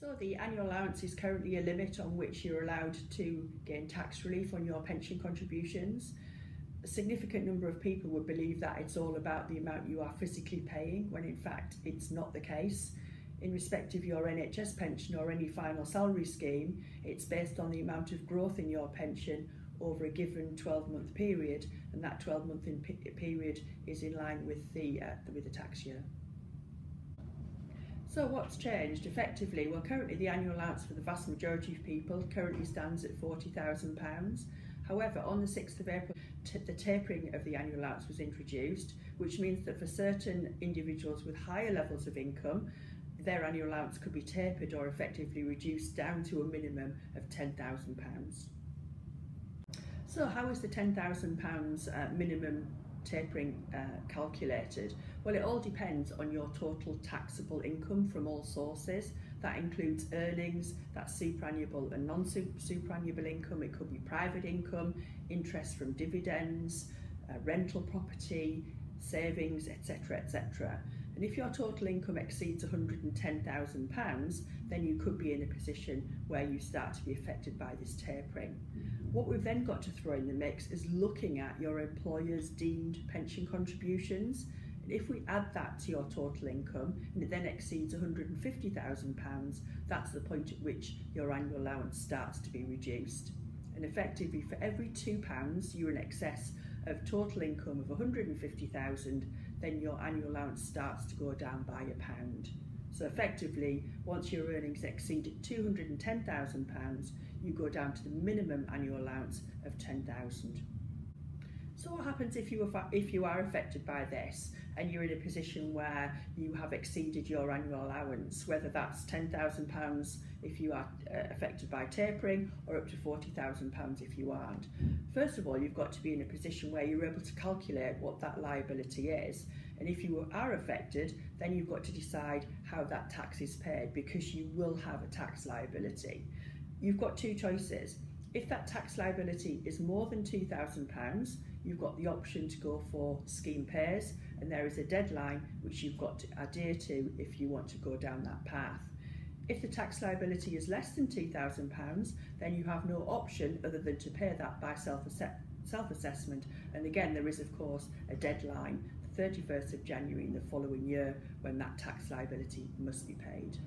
So the annual allowance is currently a limit on which you're allowed to gain tax relief on your pension contributions. A significant number of people would believe that it's all about the amount you are physically paying, when in fact it's not the case. In respect of your NHS pension or any final salary scheme, it's based on the amount of growth in your pension over a given 12-month period, and that 12-month period is in line with the tax year. So what's changed effectively? Well, currently the annual allowance for the vast majority of people currently stands at £40,000. However, on the 6th of April, the tapering of the annual allowance was introduced, which means that for certain individuals with higher levels of income, their annual allowance could be tapered or effectively reduced down to a minimum of £10,000. So how is the £10,000 minimum tapering calculated? Well, it all depends on your total taxable income from all sources. That includes earnings, that's superannuable and non-superannuable income. It could be private income, interest from dividends, rental property, savings, etc., etc. And if your total income exceeds £110,000, then you could be in a position where you start to be affected by this tapering. What we've then got to throw in the mix is looking at your employer's deemed pension contributions. And if we add that to your total income and it then exceeds £150,000, that's the point at which your annual allowance starts to be reduced. And effectively, for every £2 you're in excess of total income of £150,000, then your annual allowance starts to go down by £1. So effectively, once your earnings exceed £210,000, you go down to the minimum annual allowance of £10,000. So what happens if you are affected by this and you're in a position where you have exceeded your annual allowance, whether that's £10,000 if you are affected by tapering, or up to £40,000 if you aren't? First of all, you've got to be in a position where you're able to calculate what that liability is. And if you are affected, then you've got to decide how that tax is paid, because you will have a tax liability. You've got two choices. If that tax liability is more than £2,000, you've got the option to go for scheme pairs, and there is a deadline which you've got to adhere to if you want to go down that path. If the tax liability is less than £2,000, then you have no option other than to pay that by self-assessment, and again there is of course a deadline, the 31st of January in the following year, when that tax liability must be paid.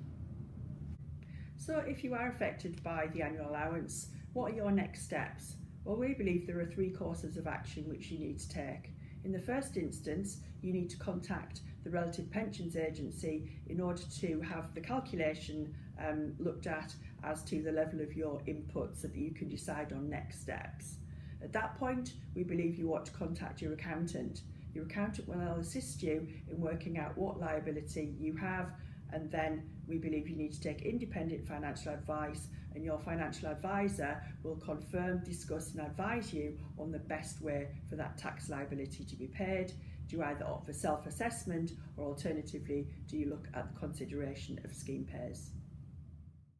So if you are affected by the annual allowance, what are your next steps? Well, we believe there are three courses of action which you need to take. In the first instance, you need to contact the relative pensions agency in order to have the calculation looked at as to the level of your input, so that you can decide on next steps. At that point, we believe you ought to contact your accountant. Your accountant will assist you in working out what liability you have, and then we believe you need to take independent financial advice, and your financial advisor will confirm, discuss and advise you on the best way for that tax liability to be paid. Do you either opt for self-assessment, or alternatively do you look at the consideration of scheme pairs?